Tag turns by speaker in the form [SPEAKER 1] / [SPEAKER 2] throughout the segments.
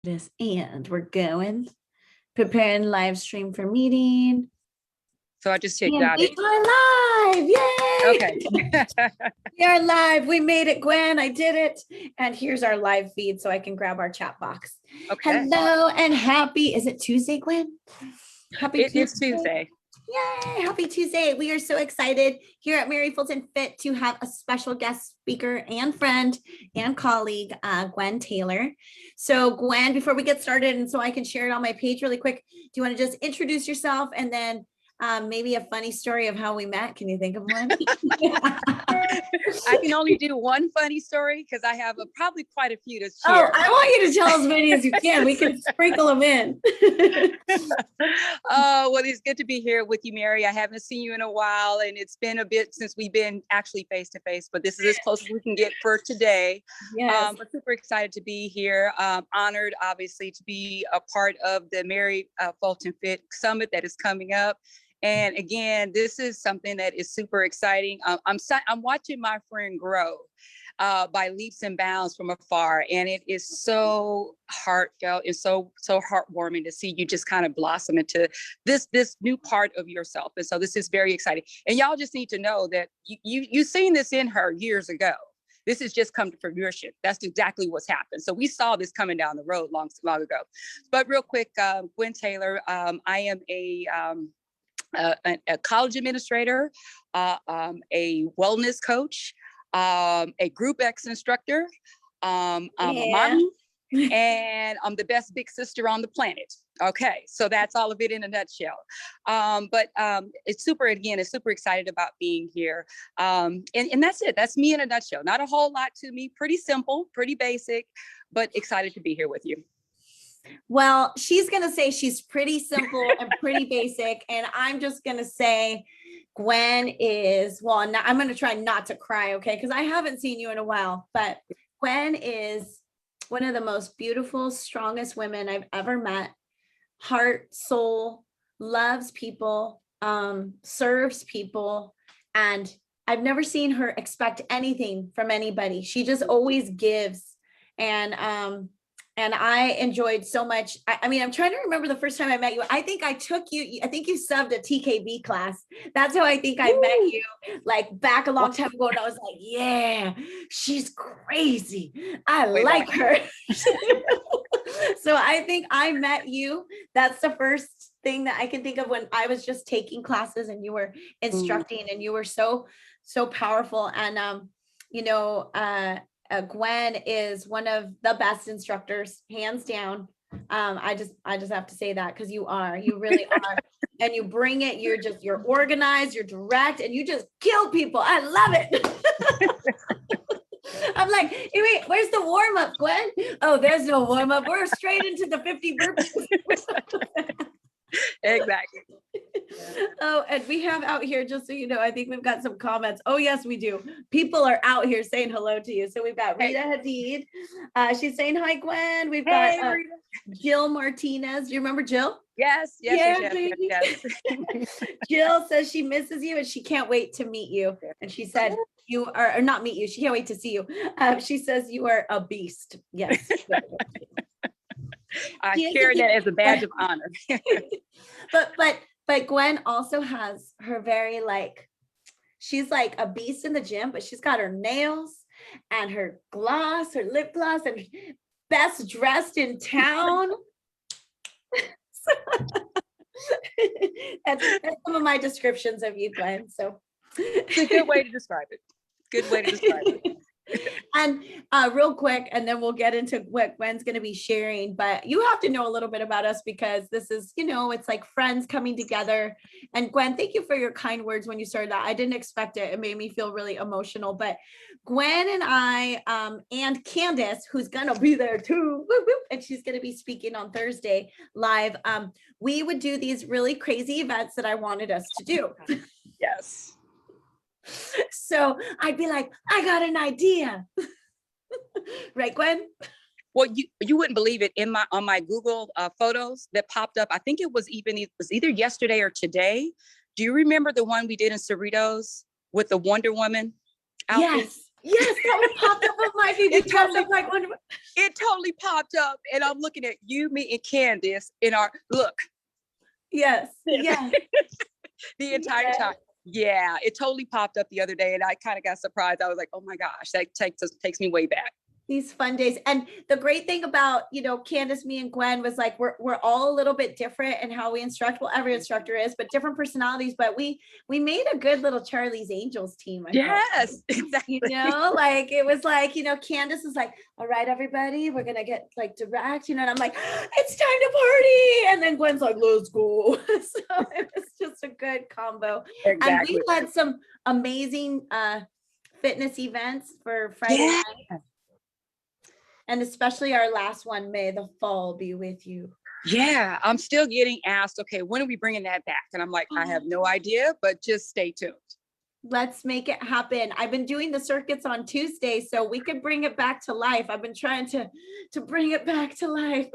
[SPEAKER 1] This and we're going. Preparing live stream for meeting.
[SPEAKER 2] So I just hit
[SPEAKER 1] And
[SPEAKER 2] got
[SPEAKER 1] we
[SPEAKER 2] it.
[SPEAKER 1] are live. Yay!
[SPEAKER 2] Okay.
[SPEAKER 1] We are live. We made it, Gwen. I did it. And here's our live feed so I can grab our chat box.
[SPEAKER 2] Okay.
[SPEAKER 1] Hello and happy. Is it Tuesday, Gwen? Happy Tuesday.
[SPEAKER 2] It's Tuesday.
[SPEAKER 1] Yay! Happy Tuesday. We are so excited here at Mary Fulton Fit to have a special guest speaker and friend and colleague, Gwen Taylor. So Gwen, before we get started, and so I can share it on my page really quick, do you want to just introduce yourself and then maybe a funny story of how we met? Can you think of one?
[SPEAKER 2] I can only do one funny story because I have probably quite a few to
[SPEAKER 1] Oh,
[SPEAKER 2] share.
[SPEAKER 1] I want you to tell as many as you can. We can sprinkle them in.
[SPEAKER 2] Well, it's good to be here with you, Mary. I haven't seen you in a while, and it's been a bit since we've been actually face to face, but this is as close as we can get for today.
[SPEAKER 1] Yes.
[SPEAKER 2] But super excited to be here. Honored, obviously, to be a part of the Mary Fulton Fit Summit that is coming up. And again, this is something that is super exciting. I'm watching my friend grow by leaps and bounds from afar, and it is so heartfelt and so heartwarming to see you just kind of blossom into this new part of yourself. And so this is very exciting. And y'all just need to know that you seen this in her years ago. This has just come to fruition. That's exactly what's happened. So we saw this coming down the road long ago. But real quick, Gwen Taylor, I am a college administrator, a wellness coach, a Group X instructor, I'm a mommy, and I'm the best big sister on the planet. Okay, so that's all of it in a nutshell. But it's super excited about being here. And that's it. That's me in a nutshell. Not a whole lot to me. Pretty simple, pretty basic, but excited to be here with you.
[SPEAKER 1] Well, she's going to say she's pretty simple and pretty basic. And I'm just going to say Gwen is, well, I'm going to try not to cry, okay? Because I haven't seen you in a while. But Gwen is one of the most beautiful, strongest women I've ever met. Heart, soul, loves people, serves people. And I've never seen her expect anything from anybody. She just always gives. And I enjoyed so much. I mean, I'm trying to remember the first time I met you. I think I think you subbed a TKB class. That's how I think I met you, like back a long time ago. And I was like, yeah, she's crazy. I like her. So I think I met you. That's the first thing that I can think of when I was just taking classes and you were instructing and you were so powerful. And, Gwen is one of the best instructors, hands down. I just have to say that because you really are. And you bring it, you're organized, you're direct, and you just kill people. I love it. I'm like, hey, wait, where's the warm up, Gwen? Oh, there's no warm up. We're straight into the 50 burpees.
[SPEAKER 2] Exactly.
[SPEAKER 1] Oh, and we have out here, just so you know, I think we've got some comments. Oh, yes, we do. People are out here saying hello to you. So we've got Rita Hadid. She's saying hi, Gwen. We've got Jill Martinez. Do you remember Jill?
[SPEAKER 2] Yes.
[SPEAKER 1] Jill says she misses you and she can't wait to meet you. And she said you are, or not meet you. She can't wait to see you. She says you are a beast. Yes.
[SPEAKER 2] I carry that as a badge of honor.
[SPEAKER 1] But Gwen also has her very she's like a beast in the gym, but she's got her nails and her gloss, her lip gloss, and best dressed in town. That's some of my descriptions of you, Gwen. So
[SPEAKER 2] it's a good way to describe it. Good way to describe it.
[SPEAKER 1] And real quick, and then we'll get into what Gwen's going to be sharing, but you have to know a little bit about us because this is, it's like friends coming together. And Gwen, thank you for your kind words when you started that. I didn't expect it. It made me feel really emotional, but Gwen and I, and Candace, who's going to be there too, and she's going to be speaking on Thursday live. We would do these really crazy events that I wanted us to do.
[SPEAKER 2] Yes.
[SPEAKER 1] So I'd be like, I got an idea. Right, Gwen?
[SPEAKER 2] Well, you wouldn't believe it. On my Google photos that popped up, I think it was either yesterday or today. Do you remember the one we did in Cerritos with the Wonder Woman outfit?
[SPEAKER 1] Yes, that one popped up on my feed.
[SPEAKER 2] It totally,
[SPEAKER 1] Like one.
[SPEAKER 2] it totally popped up, and I'm looking at you, me, and Candace in our look.
[SPEAKER 1] Yes, yes.
[SPEAKER 2] The entire time. Yeah, it totally popped up the other day, and I kind of got surprised. I was like, oh my gosh, that takes me way back.
[SPEAKER 1] These fun days. And the great thing about, Candace, me and Gwen was like, we're all a little bit different in how we instruct. Well, every instructor is, but different personalities, but we made a good little Charlie's Angels team.
[SPEAKER 2] Yes, exactly.
[SPEAKER 1] Like, it was like, Candace is like, all right, everybody, we're going to get like direct, and I'm like, it's time to party. And then Gwen's like, let's go. So it was just a good combo.
[SPEAKER 2] Exactly.
[SPEAKER 1] And we had some amazing, fitness events for Friday night. And especially our last one, may the fall be with you.
[SPEAKER 2] Yeah, I'm still getting asked, okay, when are we bringing that back? And I'm like, I have no idea, but just stay tuned.
[SPEAKER 1] Let's make it happen. I've been doing the circuits on Tuesday, so we could bring it back to life. I've been trying to bring it back to life.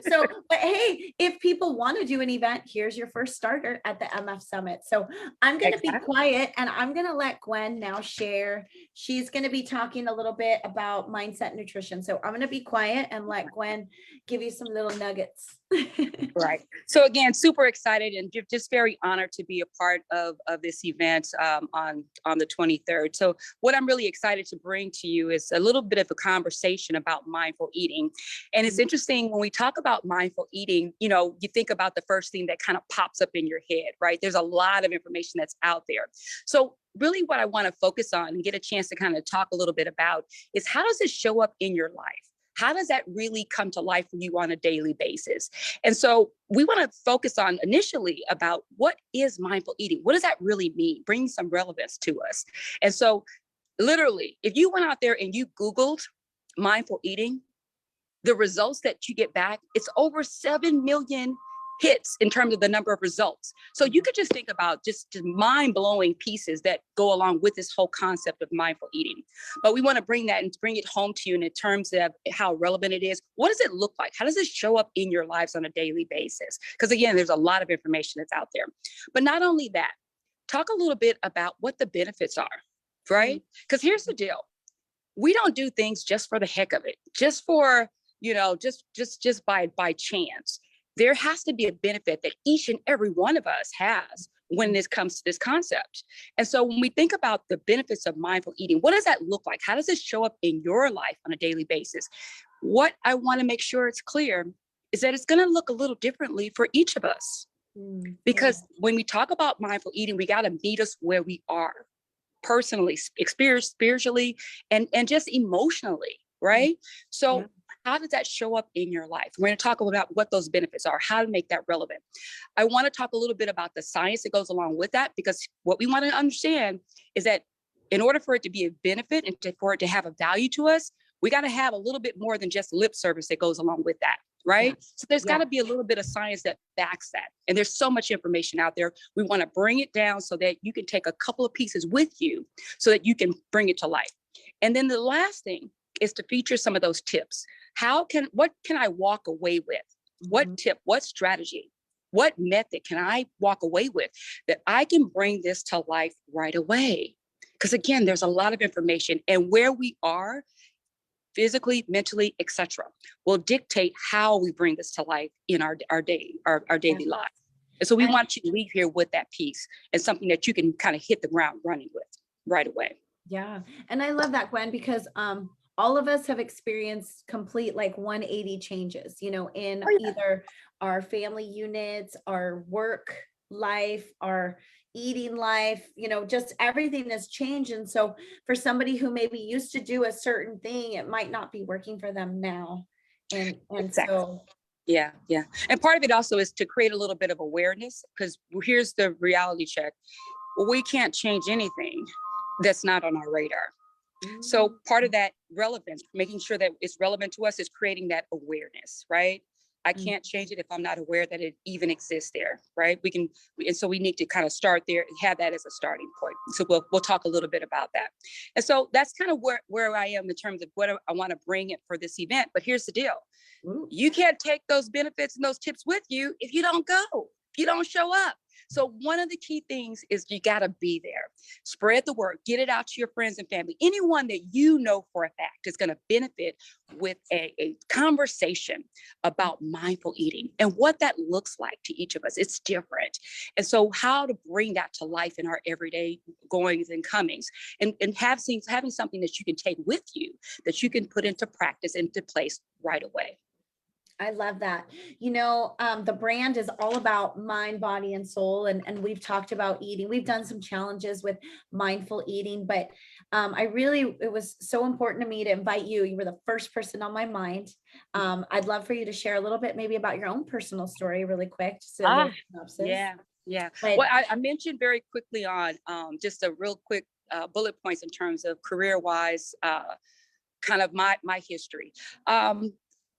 [SPEAKER 1] So, but hey, if people want to do an event, here's your first starter at the MF Summit. So I'm going to be quiet, and I'm going to let Gwen now share. She's going to be talking a little bit about mindset nutrition. So I'm going to be quiet and let Gwen give you some little nuggets.
[SPEAKER 2] Right. So again, super excited and just very honored to be a part of this event on the 23rd. So what I'm really excited to bring to you is a little bit of a conversation about mindful eating. And it's interesting when we talk about mindful eating, you think about the first thing that kind of pops up in your head, right? There's a lot of information that's out there. So really what I want to focus on and get a chance to kind of talk a little bit about is how does it show up in your life? How does that really come to life for you on a daily basis? And so we want to focus on initially about what is mindful eating? What does that really mean? Bring some relevance to us. And so literally, if you went out there and you Googled mindful eating, the results that you get back, it's over 7 million hits in terms of the number of results. So you could just think about just mind-blowing pieces that go along with this whole concept of mindful eating. But we want to bring that and bring it home to you in terms of how relevant it is. What does it look like? How does it show up in your lives on a daily basis? Because again, there's a lot of information that's out there. But not only that, talk a little bit about what the benefits are, right? Because here's the deal. We don't do things just for the heck of it, just for, just by chance. There has to be a benefit that each and every one of us has when this comes to this concept. And so when we think about the benefits of mindful eating, what does that look like? How does it show up in your life on a daily basis? What I want to make sure it's clear is that it's going to look a little differently for each of us. Because when we talk about mindful eating, we got to meet us where we are personally, spiritually, and just emotionally, right? So how does that show up in your life? We're going to talk about what those benefits are, how to make that relevant. I want to talk a little bit about the science that goes along with that, because what we want to understand is that in order for it to be a benefit and for it to have a value to us, we got to have a little bit more than just lip service that goes along with that, right? So there's got to be a little bit of science that backs that. And there's so much information out there. We want to bring it down so that you can take a couple of pieces with you so that you can bring it to life. And then the last thing is to feature some of those tips. What can I walk away with? What tip, what strategy, what method can I walk away with that I can bring this to life right away? Because again, there's a lot of information, and where we are physically, mentally, etc., will dictate how we bring this to life in our daily life. And so we want you to leave here with that piece and something that you can kind of hit the ground running with right away.
[SPEAKER 1] Yeah. And I love that, Gwen, because all of us have experienced complete like 180 changes, in either our family units, our work life, our eating life, just everything has changed. And so for somebody who maybe used to do a certain thing, it might not be working for them now. And exactly. So
[SPEAKER 2] yeah. And part of it also is to create a little bit of awareness, because here's the reality check. Well, we can't change anything that's not on our radar. So part of that relevance, making sure that it's relevant to us, is creating that awareness, right? I can't change it if I'm not aware that it even exists there, right? And so we need to kind of start there and have that as a starting point. So we'll talk a little bit about that. And so that's kind of where I am in terms of what I want to bring it for this event. But here's the deal. You can't take those benefits and those tips with you if you don't go, if you don't show up. So one of the key things is you got to be there, spread the word, get it out to your friends and family, anyone that you know for a fact is going to benefit with a conversation about mindful eating and what that looks like to each of us. It's different. And so how to bring that to life in our everyday goings and comings, and having something that you can take with you, that you can put into practice, into place right away.
[SPEAKER 1] I love that. You know, the brand is all about mind, body, and soul. And we've talked about eating. We've done some challenges with mindful eating, but it was so important to me to invite you. You were the first person on my mind. I'd love for you to share a little bit maybe about your own personal story really quick. Just a little synopsis.
[SPEAKER 2] Yeah.
[SPEAKER 1] But,
[SPEAKER 2] Well, I mentioned very quickly on just a real quick bullet points in terms of career-wise, kind of my history.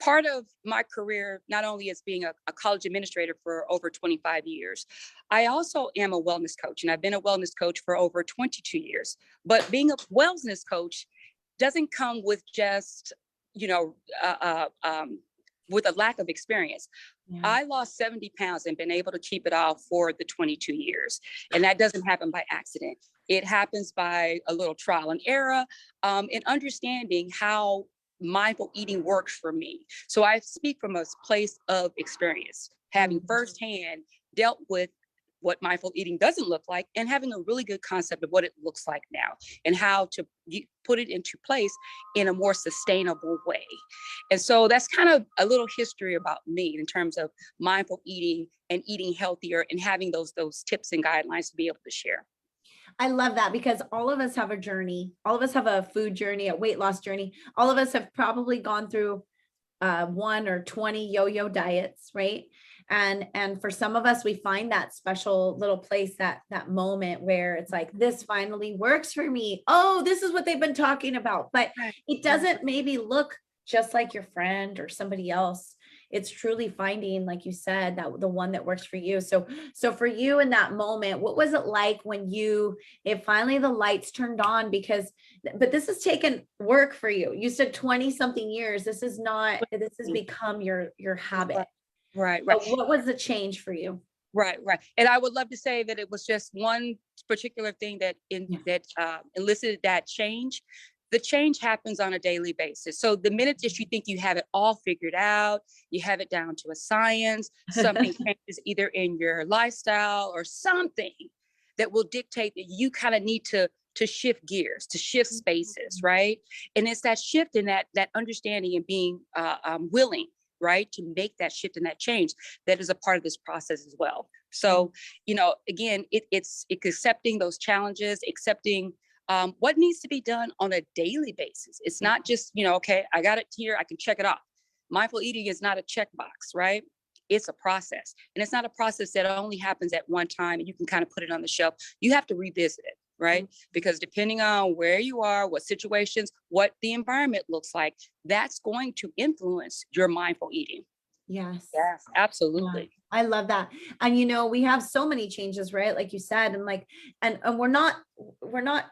[SPEAKER 2] Part of my career, not only as being a college administrator for over 25 years, I also am a wellness coach, and I've been a wellness coach for over 22 years. But being a wellness coach doesn't come with just, with a lack of experience.
[SPEAKER 1] yeah.
[SPEAKER 2] I lost 70 pounds and been able to keep it off for the 22 years. And that doesn't happen by accident. It happens by a little trial and error, and understanding how mindful eating works for me. So I speak from a place of experience, having firsthand dealt with what mindful eating doesn't look like, and having a really good concept of what it looks like now and how to put it into place in a more sustainable way. And so that's kind of a little history about me in terms of mindful eating and eating healthier and having those tips and guidelines to be able to share.
[SPEAKER 1] I love that, because all of us have a journey. All of us have a food journey, a weight loss journey. All of us have probably gone through 1 or 20 yo-yo diets, right? And for some of us, we find that special little place, that moment where it's like, this finally works for me. Oh, this is what they've been talking about. But it doesn't maybe look just like your friend or somebody else. It's truly finding, like you said, that the one that works for you. So for you in that moment, what was it like when it finally the lights turned on? But this has taken work for you. You said 20 something years. This has become your habit.
[SPEAKER 2] Right.
[SPEAKER 1] But what was the change for you?
[SPEAKER 2] Right. And I would love to say that it was just one particular thing that elicited that change. The change happens on a daily basis. So the minute that you think you have it all figured out, you have it down to a science, something changes either in your lifestyle or something that will dictate that you kind of need to shift gears, to shift spaces, right? And it's that shift in that understanding and being willing, right, to make that shift and that change that is a part of this process as well. So, again, it's accepting those challenges, accepting what needs to be done on a daily basis. It's not just, okay, I got it here, I can check it off. Mindful eating is not a checkbox, right? It's a process. And it's not a process that only happens at one time and you can kind of put it on the shelf. You have to revisit it, right? Because depending on where you are, what situations, what the environment looks like, that's going to influence your mindful eating.
[SPEAKER 1] Yes,
[SPEAKER 2] Absolutely.
[SPEAKER 1] Yeah, I love that. And we have so many changes, right? Like you said, and we're not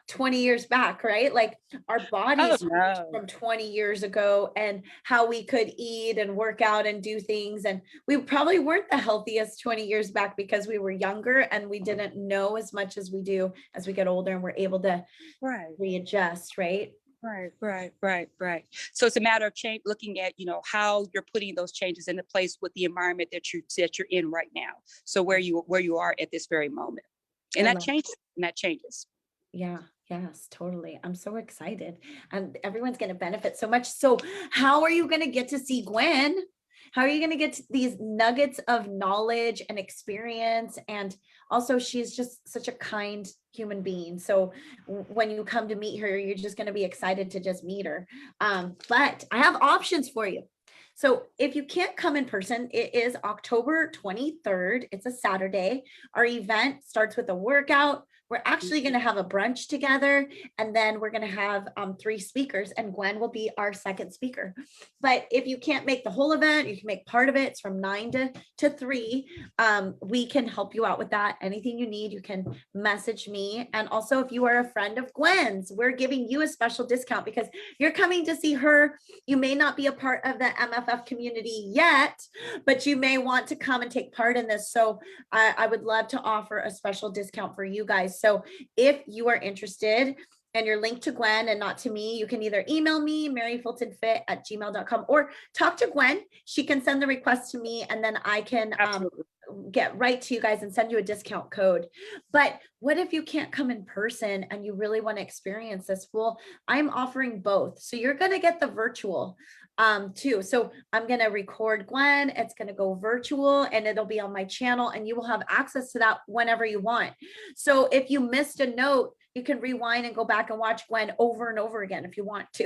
[SPEAKER 1] 20 years back, right? Like our bodies from 20 years ago, and how we could eat and work out and do things. And we probably weren't the healthiest 20 years back because we were younger and we didn't know as much as we do as we get older, and we're able to readjust, right?
[SPEAKER 2] Right. So it's a matter of change, looking at, how you're putting those changes into place with the environment that you're in right now. So where you are at this very moment, and that changes.
[SPEAKER 1] Yeah. Yes, totally. I'm so excited, and everyone's going to benefit so much. So how are you going to get to see Gwen? How are you going to get these nuggets of knowledge and experience? And also, she's just such a kind human being. So when you come to meet her, you're just going to be excited to just meet her. But I have options for you. So if you can't come in person, it is October 23rd. It's a Saturday. Our event starts with a workout. we're actually going to have a brunch together, and then we're going to have 3 speakers, and Gwen will be our second speaker. But if you can't make the whole event, you can make part of it. It's from 9 to 3. We can help you out with that. Anything you need, you can message me. And also, if you are a friend of Gwen's, we're giving you a special discount because you're coming to see her. You may not be a part of the MFF community yet, but you may want to come and take part in this. So I would love to offer a special discount for you guys. So if you are interested and you're linked to Gwen and not to me, you can either email me, maryfultonfit@gmail.com, or talk to Gwen. She can send the request to me, and then I can get right to you guys and send you a discount code. But what if you can't come in person and you really want to experience this? Well, I'm offering both. So you're going to get the virtual too. So I'm going to record Gwen. It's going to go virtual and it'll be on my channel, and you will have access to that whenever you want. So if you missed a note, you can rewind and go back and watch Gwen over and over again if you want to.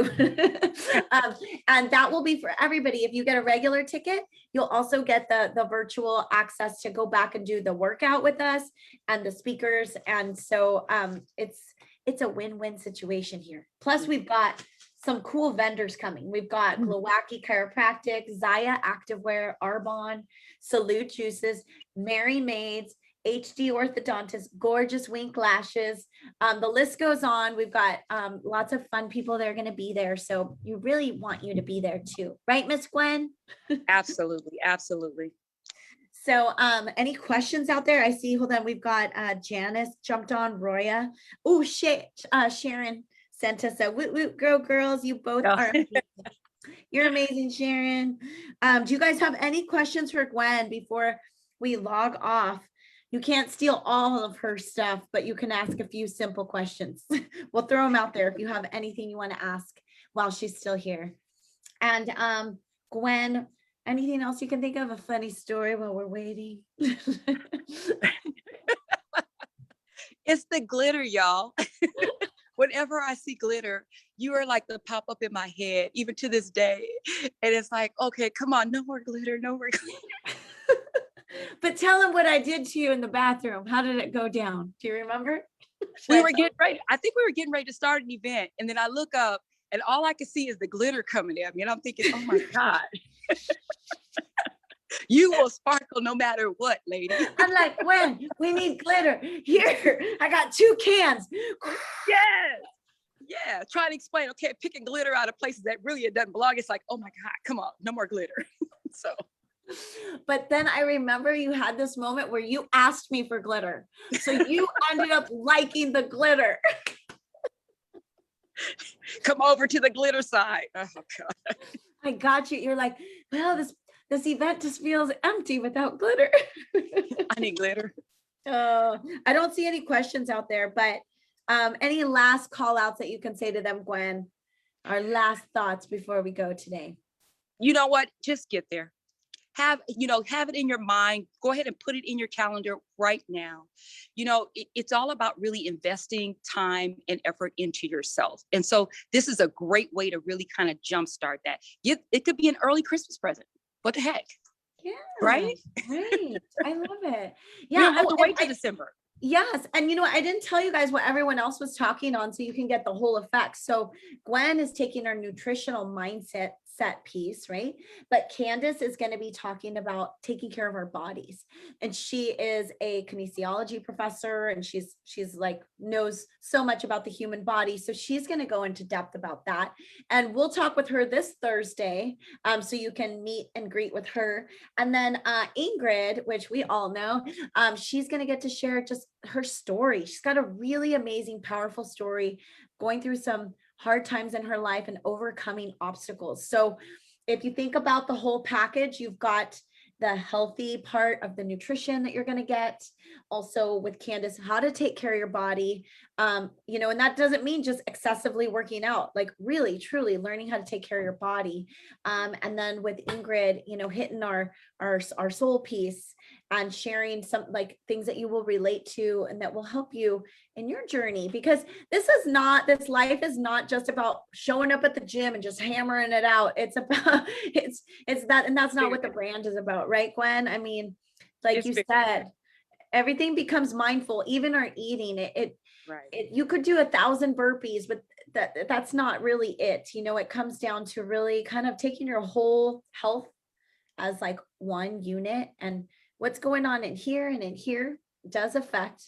[SPEAKER 1] And that will be for everybody. If you get a regular ticket, you'll also get the virtual access to go back and do the workout with us and the speakers. And so it's a win-win situation here. Plus, we've got some cool vendors coming. We've got Glowacki Chiropractic, Zaya Activewear, Arbonne, Salute Juices, Merry Maids, HD Orthodontist, Gorgeous Wink Lashes. The list goes on. We've got lots of fun people that are going to be there. So you really want you to be there too. Right, Miss Gwen?
[SPEAKER 2] Absolutely. Absolutely.
[SPEAKER 1] So any questions out there? I see, hold on. We've got Janice jumped on, Roya. Oh, Sharon sent us a woot woot girls. You both are amazing. You're amazing, Sharon. Do you guys have any questions for Gwen before we log off? You can't steal all of her stuff, but you can ask a few simple questions. We'll throw them out there if you have anything you want to ask while she's still here. And Gwen, anything else you can think of? A funny story while we're waiting?
[SPEAKER 2] It's the glitter, y'all. Whenever I see glitter, you are like the pop up in my head, even to this day. And it's like, okay, come on, no more glitter, no more glitter.
[SPEAKER 1] But tell them what I did to you in the bathroom. How did it go down? Do you remember?
[SPEAKER 2] We were getting ready. I think we were getting ready to start an event. And then I look up and all I could see is the glitter coming at me. And I'm thinking, oh my God. You will sparkle no matter what, lady.
[SPEAKER 1] I'm like, Gwen, we need glitter. Here, I got 2 cans.
[SPEAKER 2] Yes. Yeah. Trying to explain, okay, picking glitter out of places that really it doesn't belong. It's like, oh my God, come on, no more glitter. So.
[SPEAKER 1] But then I remember you had this moment where you asked me for glitter. So you ended up liking the glitter.
[SPEAKER 2] Come over to the glitter side. Oh God.
[SPEAKER 1] I got you. You're like, well, this event just feels empty without glitter.
[SPEAKER 2] I need glitter.
[SPEAKER 1] I don't see any questions out there, but any last call outs that you can say to them, Gwen? Our last thoughts before we go today.
[SPEAKER 2] You know what? Just get there. Have it in your mind. Go ahead and put it in your calendar right now. It's all about really investing time and effort into yourself. And so this is a great way to really kind of jumpstart that. It could be an early Christmas present. What the heck?
[SPEAKER 1] Yeah.
[SPEAKER 2] Right?
[SPEAKER 1] Right. I love it.
[SPEAKER 2] Yeah. You don't have to wait till December.
[SPEAKER 1] Yes. And I didn't tell you guys what everyone else was talking on, so you can get the whole effect. So Gwen is taking our nutritional mindset piece, right? But Candace is going to be talking about taking care of our bodies. And she is a kinesiology professor, and she's like knows so much about the human body. So she's going to go into depth about that. And we'll talk with her this Thursday. So you can meet and greet with her. And then Ingrid, which we all know, she's going to get to share just her story. She's got a really amazing, powerful story, going through some hard times in her life and overcoming obstacles. So if you think about the whole package, you've got the healthy part of the nutrition that you're going to get. Also with Candace, how to take care of your body. And that doesn't mean just excessively working out, like really, truly learning how to take care of your body. And then with Ingrid, hitting our soul piece and sharing some like things that you will relate to and that will help you in your journey, because this life is not just about showing up at the gym and just hammering it out. It's about, it's that, and that's not what the brand is about. Right, Gwen? I mean, like you said, Everything becomes mindful, even our eating.
[SPEAKER 2] Right.
[SPEAKER 1] You could do 1,000 burpees, but that's not really it. You know, it comes down to really kind of taking your whole health as like one unit, and what's going on in here and in here does affect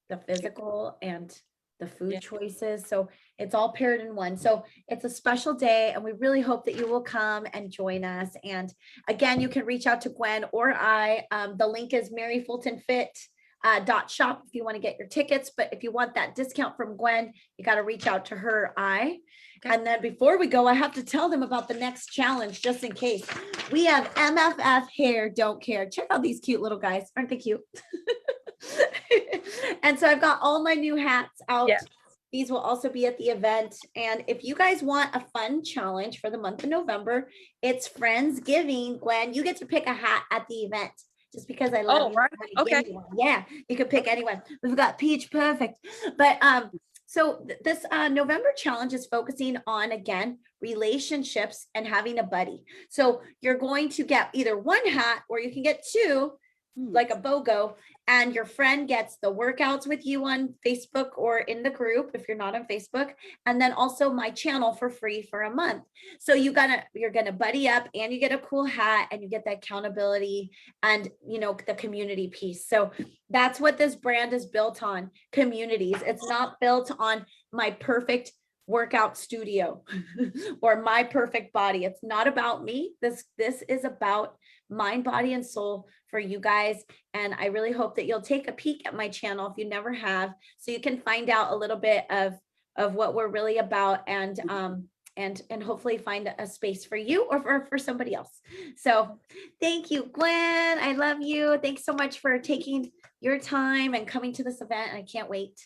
[SPEAKER 1] the physical and the food
[SPEAKER 2] Yeah.
[SPEAKER 1] choices. So it's all paired in one. So it's a special day, and we really hope that you will come and join us. And again, you can reach out to Gwen or I. The link is maryfultonfit.shop if you want to get your tickets. But if you want that discount from Gwen, you got to reach out to her, I.
[SPEAKER 2] Okay.
[SPEAKER 1] And then before we go, I have to tell them about the next challenge, just in case. We have MFF Hair Don't Care. Check out these cute little guys. Aren't they cute? And so I've got all my new hats out.
[SPEAKER 2] Yeah.
[SPEAKER 1] These will also be at the event. And if you guys want a fun challenge for the month of November, it's Friendsgiving. Gwen, you get to pick a hat at the event. Just because I love
[SPEAKER 2] Oh,
[SPEAKER 1] you.
[SPEAKER 2] right.
[SPEAKER 1] Give
[SPEAKER 2] Okay.
[SPEAKER 1] me one. Yeah, you could pick anyone. We've got Peach Perfect. But so this November challenge is focusing on, again, relationships and having a buddy. So you're going to get either one hat, or you can get two, like a BOGO, and your friend gets the workouts with you on Facebook or in the group if you're not on Facebook, and then also my channel for free for a month. So you're gonna buddy up, and you get a cool hat, and you get the accountability and, you know, the community piece. So that's what this brand is built on: communities. It's not built on my perfect workout studio or my perfect body. It's not about me. This is about mind, body, and soul for you guys. And I really hope that you'll take a peek at my channel if you never have, so you can find out a little bit of what we're really about, and hopefully find a space for you or for somebody else. So thank you, Gwen. I love you. Thanks so much for taking your time and coming to this event. I can't wait.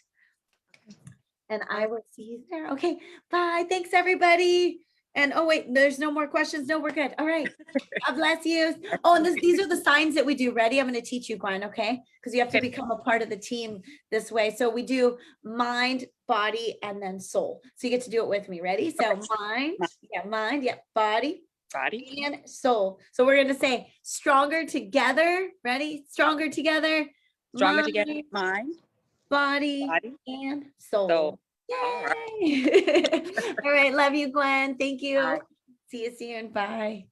[SPEAKER 1] And I will see you there. Okay, bye. Thanks, everybody. And oh, wait, there's no more questions. No, we're good. All right. God bless you. Oh, and these are the signs that we do. Ready? I'm going to teach you, Gwen, okay? Because you have to become a part of the team this way. So we do mind, body, and then soul. So you get to do it with me. Ready? So mind, body, and soul. So we're going to say stronger together. Ready? Stronger together.
[SPEAKER 2] Stronger together. Mind,
[SPEAKER 1] body, and soul. Yay! All right. Love you, Gwen. Thank you.
[SPEAKER 2] Bye.
[SPEAKER 1] See you soon. Bye.